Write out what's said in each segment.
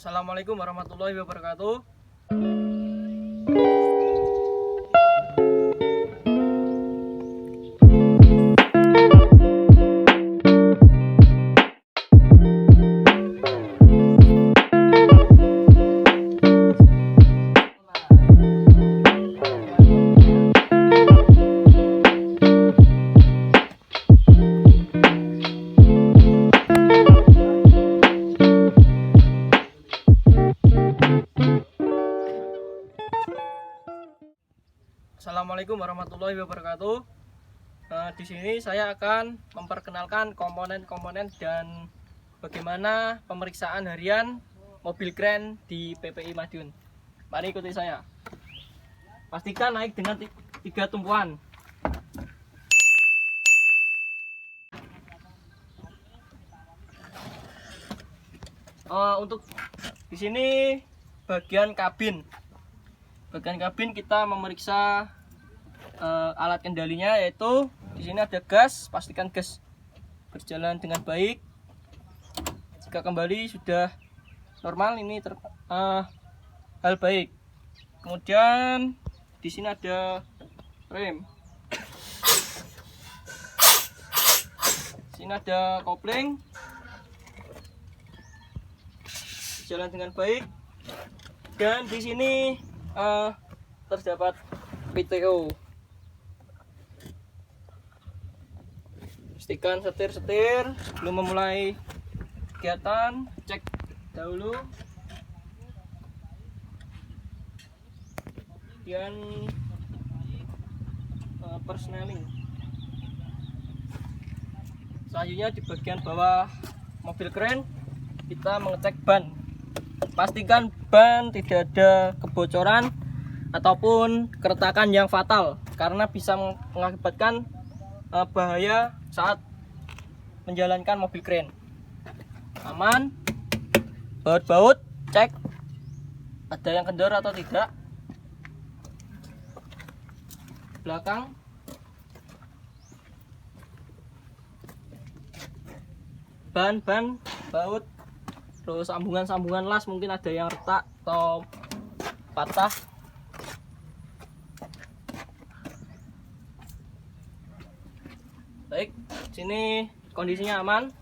Assalamualaikum warahmatullahi wabarakatuh. Assalamualaikum warahmatullahi wabarakatuh. Di sini saya akan memperkenalkan komponen-komponen dan bagaimana pemeriksaan harian mobil kren di PPI Madiun. Mari ikuti saya. Pastikan naik dengan 3 tumpuan. Untuk di sini bagian kabin. Bagian kabin kita memeriksa alat kendalinya, yaitu di sini ada gas. Pastikan gas berjalan dengan baik. Jika kembali sudah normal, ini hal baik. Kemudian di sini ada rem. Di sini ada kopling. Jalan dengan baik. Dan di sini terdapat PTO. Pastikan setir-setir sebelum memulai kegiatan, cek dahulu. Kemudian persneling. Selanjutnya di bagian bawah mobil kren kita mengecek ban. Pastikan ban tidak ada kebocoran ataupun keretakan yang fatal, karena bisa mengakibatkan bahaya saat menjalankan mobil kren. Aman. Baut-baut cek ada yang kendor atau tidak. Belakang. Ban, baut, terus sambungan-sambungan las mungkin ada yang retak atau patah. Baik, sini kondisinya aman.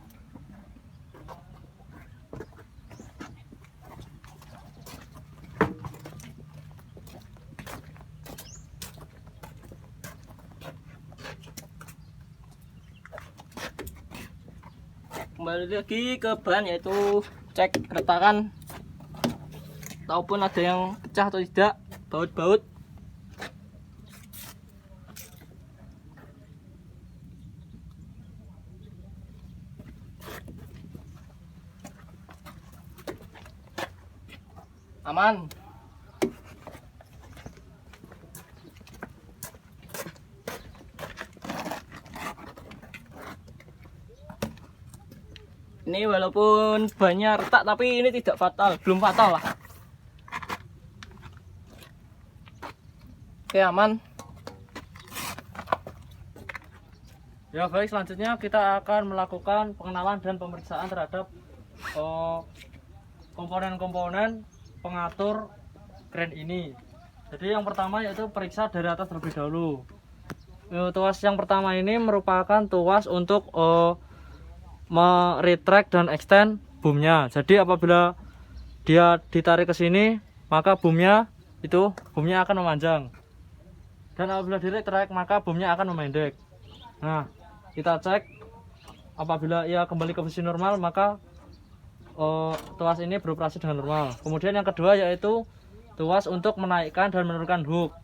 Kembali lagi ke ban, yaitu cek keretakan ataupun ada yang pecah atau tidak, baut-baut. Aman. Ini walaupun bannya retak, tapi ini tidak fatal, belum fatal lah. Oke, aman. Ya baik, selanjutnya kita akan melakukan pengenalan dan pemeriksaan terhadap komponen-komponen pengatur kren ini. Jadi yang pertama yaitu periksa dari atas terlebih dahulu. Tuas yang pertama ini merupakan tuas untuk meretract dan extend boomnya. Jadi apabila dia ditarik ke sini, maka boomnya akan memanjang. Dan apabila diretract, maka boomnya akan memendek. Nah, kita cek apabila ia kembali ke posisi normal, maka tuas ini beroperasi dengan normal. Kemudian yang kedua yaitu tuas untuk menaikkan dan menurunkan hook.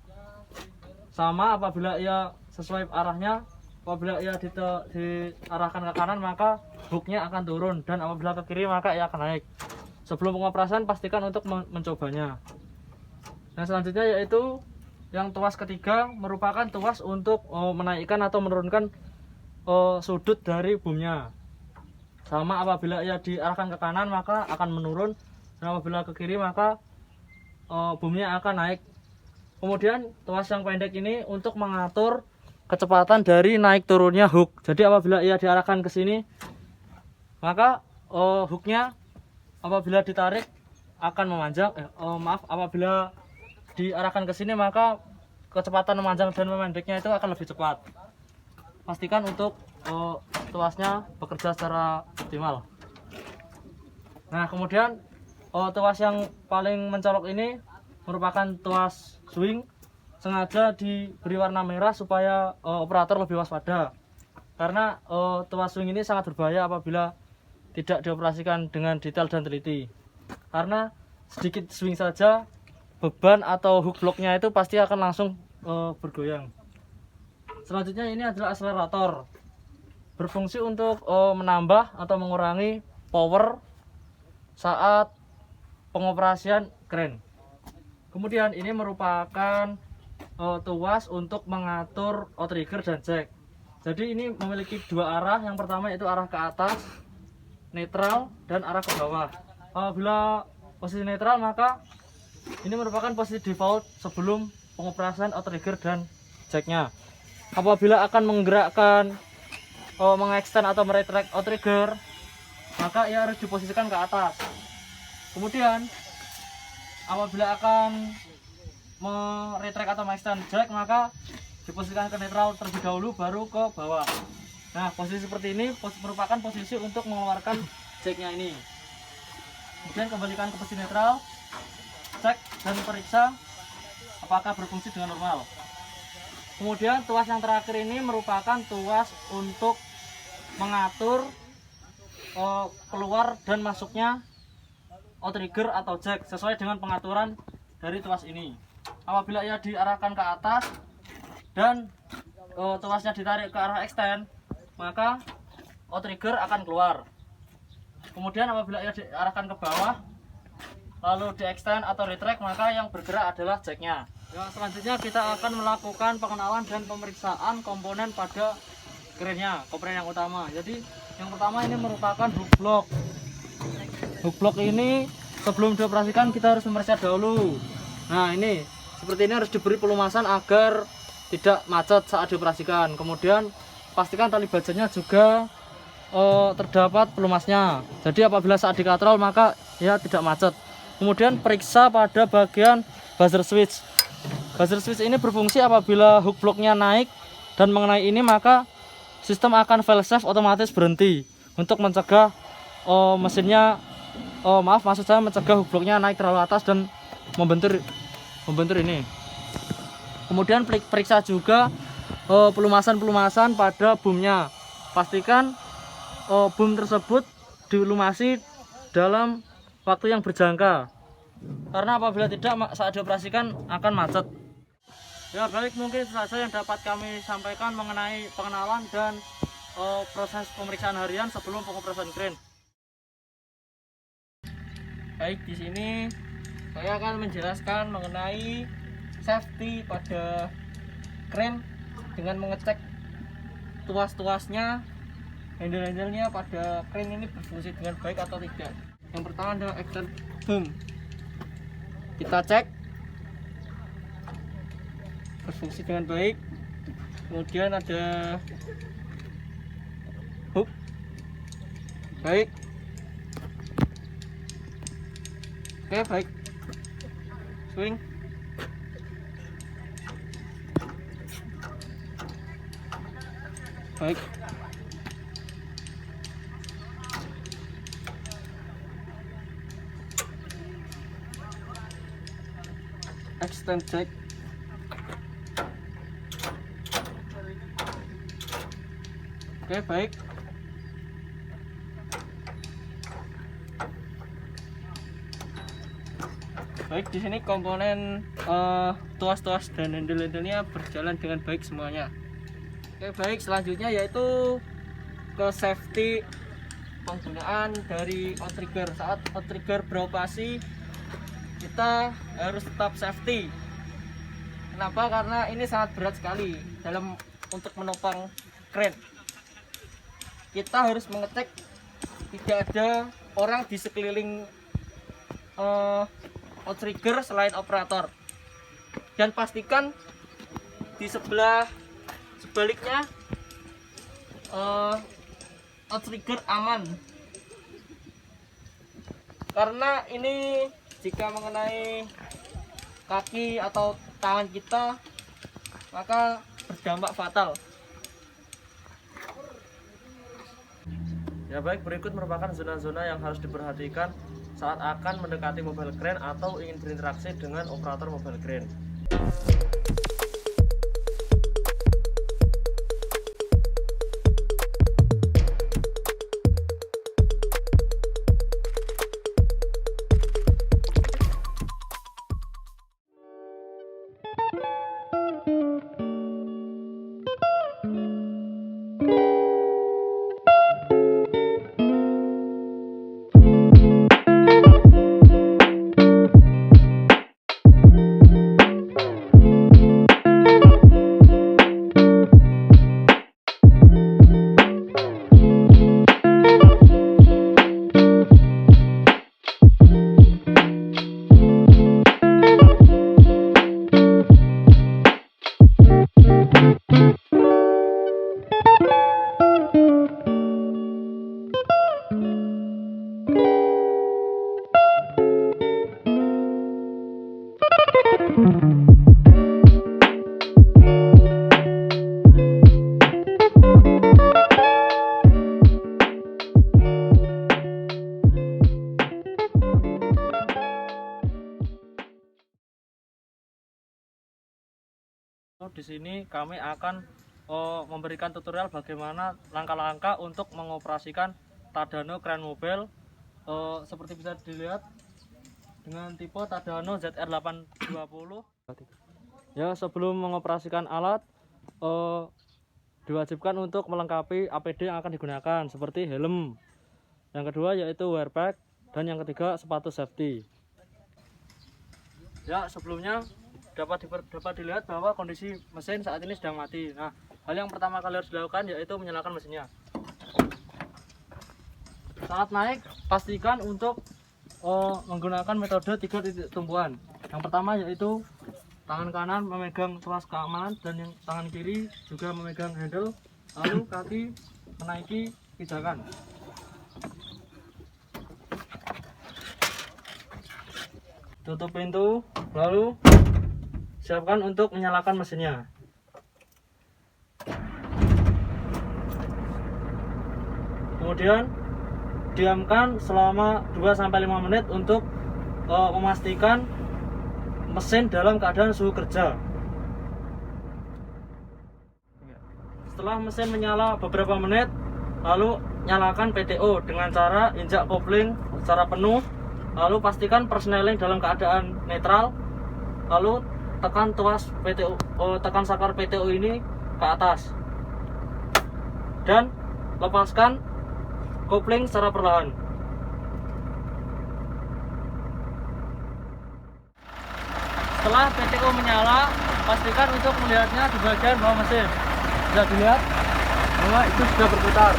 Sama, apabila ia sesuai arahnya, apabila ia diarahkan ke kanan maka hooknya akan turun, dan apabila ke kiri maka ia akan naik. Sebelum pengoperasian pastikan untuk mencobanya. Nah, selanjutnya yaitu yang tuas ketiga merupakan tuas untuk menaikkan atau menurunkan sudut dari boomnya. Sama, apabila ia diarahkan ke kanan maka akan menurun, dan apabila ke kiri maka boomnya akan naik. Kemudian tuas yang pendek ini untuk mengatur kecepatan dari naik turunnya hook. Jadi apabila ia diarahkan ke sini, maka hooknya apabila ditarik akan memanjang apabila diarahkan ke sini maka kecepatan memanjang dan memendeknya itu akan lebih cepat. Pastikan untuk tuasnya bekerja secara optimal. Nah, kemudian tuas yang paling mencolok ini merupakan tuas swing, sengaja diberi warna merah supaya operator lebih waspada. Karena tuas swing ini sangat berbahaya apabila tidak dioperasikan dengan detail dan teliti. Karena sedikit swing saja beban atau hook blocknya itu pasti akan langsung bergoyang. Selanjutnya ini adalah akselerator, berfungsi untuk menambah atau mengurangi power saat pengoperasian kren. Kemudian ini merupakan tuas untuk mengatur outrigger dan jack. Jadi ini memiliki dua arah. Yang pertama yaitu arah ke atas, netral, dan arah ke bawah. Apabila posisi netral maka ini merupakan posisi default sebelum pengoperasian outrigger dan jacknya. Apabila akan menggerakkan, mengextend atau meretract outrigger, maka ia harus diposisikan ke atas. Kemudian apabila akan meretract atau mengextend jack, maka diposisikan ke netral terlebih dahulu baru ke bawah. Nah, posisi seperti ini merupakan posisi untuk mengeluarkan jacknya ini. Kemudian kembalikan ke posisi netral, cek dan periksa apakah berfungsi dengan normal. Kemudian tuas yang terakhir ini merupakan tuas untuk mengatur keluar dan masuknya outrigger atau jack sesuai dengan pengaturan dari tuas ini. Apabila ia diarahkan ke atas dan tuasnya ditarik ke arah extend, maka outrigger akan keluar. Kemudian apabila ia diarahkan ke bawah lalu di extend atau retract, maka yang bergerak adalah jacknya. Selanjutnya kita akan melakukan pengenalan dan pemeriksaan komponen pada kerennya, komponen yang utama. Jadi yang pertama ini merupakan hook block. Hook block ini sebelum dioperasikan kita harus memeriksa dahulu. Nah, ini seperti ini harus diberi pelumasan agar tidak macet saat dioperasikan. Kemudian pastikan tali bajanya juga terdapat pelumasnya. Jadi apabila saat dikatrol maka ya tidak macet. Kemudian periksa pada bagian buzzer switch. Buzzer switch ini berfungsi apabila hook blocknya naik dan mengenai ini, maka sistem akan fail safe otomatis berhenti untuk mencegah mesinnya maksud saya mencegah hook blocknya naik terlalu atas dan membentur ini. Kemudian periksa juga pelumasan pada boomnya. Pastikan boom tersebut dilumasi dalam waktu yang berjangka, karena apabila tidak saat dioperasikan akan macet. Ya, baik, mungkin itu saja yang dapat kami sampaikan mengenai pengenalan dan proses pemeriksaan harian sebelum pengoperasian kren. Baik, di sini saya akan menjelaskan mengenai safety pada kren dengan mengecek tuas-tuasnya, handle-handlenya pada kren ini berfungsi dengan baik atau tidak. Yang pertama adalah extend boom. Kita cek berfungsi dengan baik. Kemudian ada hook, baik. Oke, baik. Swing, baik. Extend jack, oke, baik. Baik, di sini komponen tuas-tuas dan handle-handlenya berjalan dengan baik semuanya. Oke, baik, selanjutnya yaitu ke safety penggunaan dari outrigger. Saat outrigger beroperasi kita harus tetap safety. Kenapa? Karena ini sangat berat sekali dalam untuk menopang kren. Kita harus mengecek tidak ada orang di sekeliling outrigger selain operator, dan pastikan di sebaliknya outrigger aman, karena ini jika mengenai kaki atau tangan kita, maka berdampak fatal. Ya baik, berikut merupakan zona-zona yang harus diperhatikan saat akan mendekati mobile crane atau ingin berinteraksi dengan operator mobile crane. Di sini kami akan memberikan tutorial bagaimana langkah-langkah untuk mengoperasikan Tadano Crane Mobile. Seperti bisa dilihat dengan tipe Tadano ZR820. Ya, sebelum mengoperasikan alat diwajibkan untuk melengkapi APD yang akan digunakan seperti helm. Yang kedua yaitu wear pack, dan yang ketiga sepatu safety. Ya, sebelumnya dapat dilihat bahwa kondisi mesin saat ini sedang mati. Nah, hal yang pertama kali harus dilakukan yaitu menyalakan mesinnya. Saat naik, pastikan untuk menggunakan metode 3 titik tumpuan. Yang pertama yaitu tangan kanan memegang tuas keamanan dan yang tangan kiri juga memegang handle, lalu kaki menaiki pijakan. Tutup pintu, lalu siapkan untuk menyalakan mesinnya. Kemudian diamkan selama 2-5 menit untuk memastikan mesin dalam keadaan suhu kerja. Setelah mesin menyala beberapa menit, lalu nyalakan PTO dengan cara injak kopling secara penuh, lalu pastikan persneling dalam keadaan netral, lalu tekan tuas PTO, tekan saklar PTO ini ke atas dan lepaskan kopling secara perlahan. Setelah PTO menyala, pastikan untuk melihatnya di bagian bawah mesin. Bisa dilihat bahwa itu sudah berputar.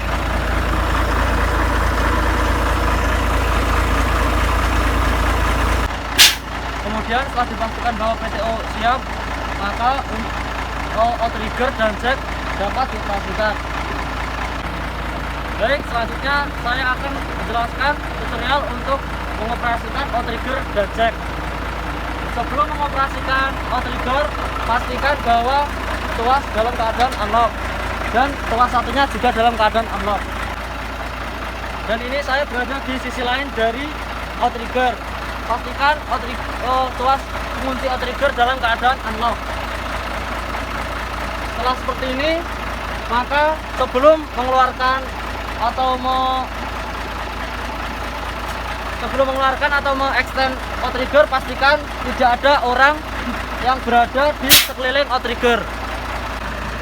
Kemudian setelah dipastikan bahwa PTO siap, maka outrigger dan jack dapat dioperasikan. Baik, selanjutnya saya akan menjelaskan tutorial untuk mengoperasikan outrigger dan jack. Sebelum mengoperasikan outrigger, pastikan bahwa tuas dalam keadaan unlock dan tuas satunya juga dalam keadaan unlock. Dan ini saya berada di sisi lain dari outrigger. Pastikan tuas kunci outrigger dalam keadaan unlock. Setelah seperti ini, maka sebelum mengeluarkan atau mengextend outrigger, pastikan tidak ada orang yang berada di sekeliling outrigger.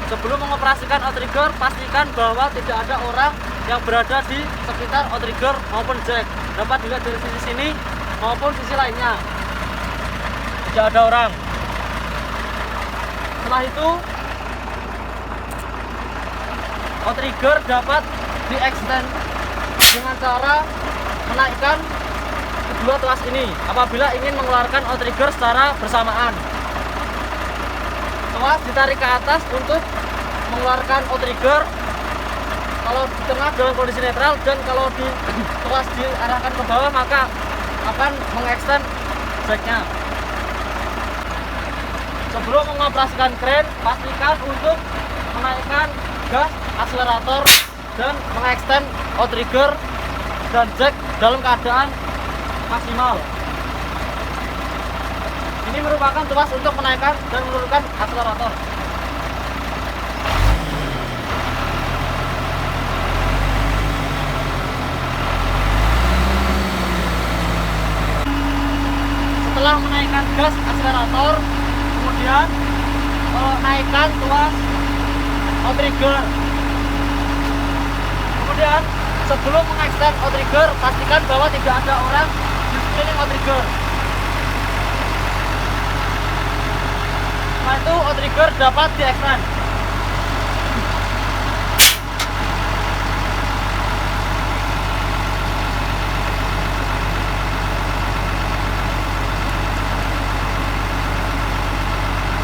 Sebelum mengoperasikan outrigger, pastikan bahwa tidak ada orang yang berada di sekitar outrigger maupun jack. Dapat dilihat dari sisi sini maupun sisi lainnya, tidak ada orang. Setelah itu, outrigger dapat di-extend dengan cara menaikkan kedua tuas ini apabila ingin mengeluarkan outrigger secara bersamaan. Tuas ditarik ke atas untuk mengeluarkan outrigger kalau di tengah dalam kondisi netral, dan kalau di tuas diarahkan ke bawah maka akan mengextend jacknya. Sebelum mengoperasikan kren, pastikan untuk menaikkan gas, akselerator, dan mengextend outrigger dan jack dalam keadaan maksimal. Ini merupakan tuas untuk menaikkan dan menurunkan akselerator. Setelah menaikkan gas akselerator, kemudian naikkan tuas outrigger. Kemudian sebelum mengextend outrigger, pastikan bahwa tidak ada orang di sekeliling outrigger. Setelah itu outrigger dapat di-extend.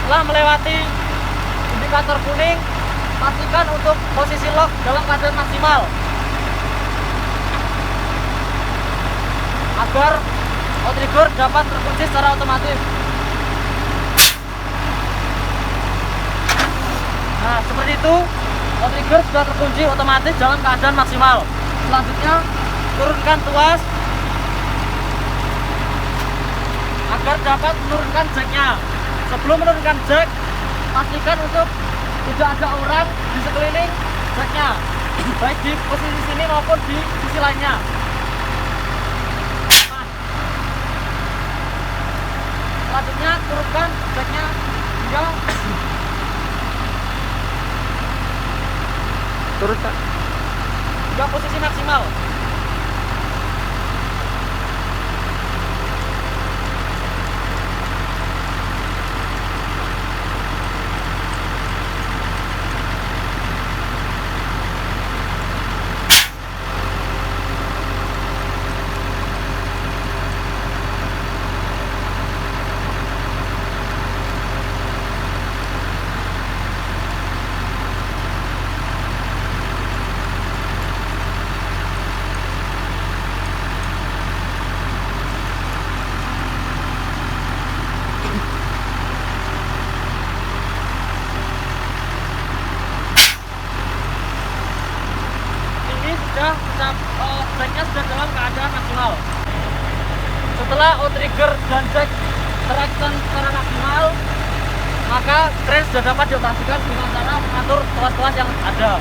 Setelah melewati indikator kuning, pastikan untuk posisi lock dalam keadaan maksimal agar outrigger dapat terkunci secara otomatis. Nah, seperti itu, outrigger sudah terkunci otomatis dalam keadaan maksimal. Selanjutnya, turunkan tuas agar dapat menurunkan jacknya. Sebelum menurunkan jack, pastikan untuk tidak ada orang di sekeliling jacknya, baik di posisi sini maupun di sisi lainnya. Selanjutnya, turunkan jacknya hingga posisi maksimal. Jacknya sudah dalam keadaan maksimal. Setelah outrigger dan jack terextend secara maksimal, maka kren sudah dapat dioperasikan dengan cara mengatur tuas-tuas yang ada.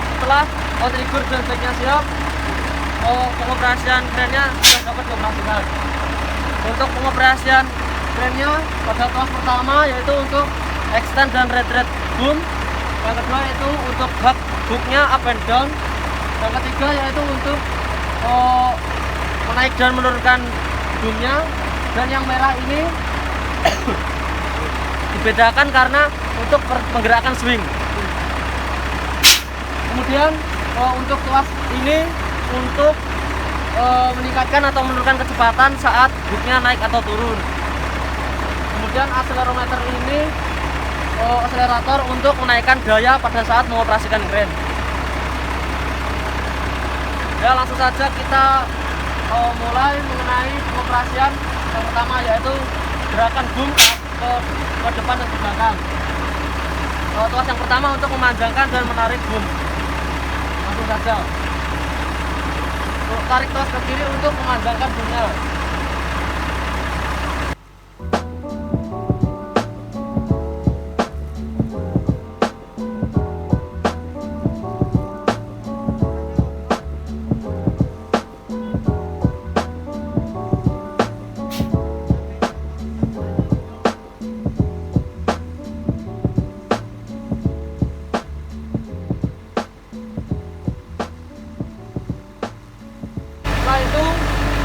Setelah outrigger dan jacknya siap, pengoperasian krennya sudah dapat dioperasikan. Untuk pengoperasian krennya pada tuas pertama yaitu untuk extend dan retreat boom. Yang kedua yaitu untuk hooknya up and down. Yang ketiga yaitu untuk menaik dan menurunkan boomnya. Dan yang merah ini dibedakan karena untuk menggerakkan swing. Kemudian untuk tuas ini untuk meningkatkan atau menurunkan kecepatan saat hooknya naik atau turun. Kemudian akselerometer ini akselerator untuk menaikkan daya pada saat mengoperasikan kren. Ya, langsung saja kita mulai mengenai pengoperasian yang pertama yaitu gerakan boom ke depan dan ke belakang. Tuas yang pertama untuk memanjangkan dan menarik boom. Langsung saja. Tarik tuas ke kiri untuk memanjangkan boomnya. Setelah itu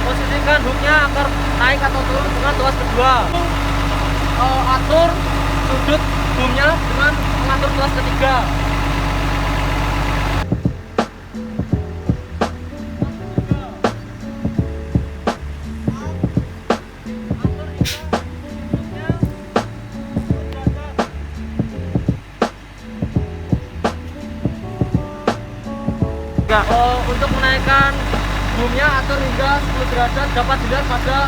posisikan hooknya agar naik atau turun dengan tuas kedua. Atur sudut boomnya dengan mengatur tuas ketiga. Untuk menaikkan boomnya atur hingga 10 derajat dapat dilihat pada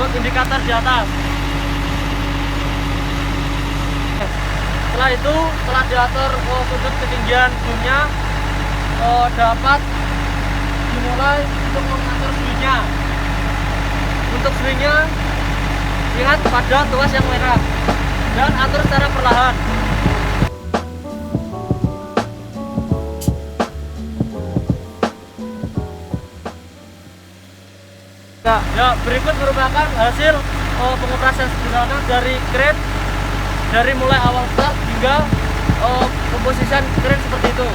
ikut indikator di atas. Setelah itu, setelah diatur sudut ketinggian boomnya, dapat dimulai untuk mengatur swingnya. Untuk swingnya, ingat pada tuas yang merah dan atur secara perlahan. Ya, berikut merupakan hasil pengoperasian sederhana dari kren dari mulai awal start hingga pemposisian kren seperti itu.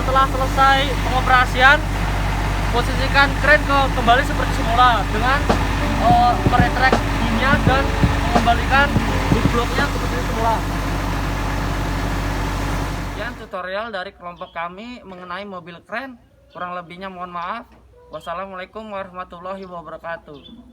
Setelah selesai pengoperasian, posisikan kren kembali seperti semula dengan meretrek boomnya dan mengembalikan boom blocknya seperti semula. Sekian tutorial dari kelompok kami mengenai mobil kren. Kurang lebihnya mohon maaf. Wassalamualaikum warahmatullahi wabarakatuh.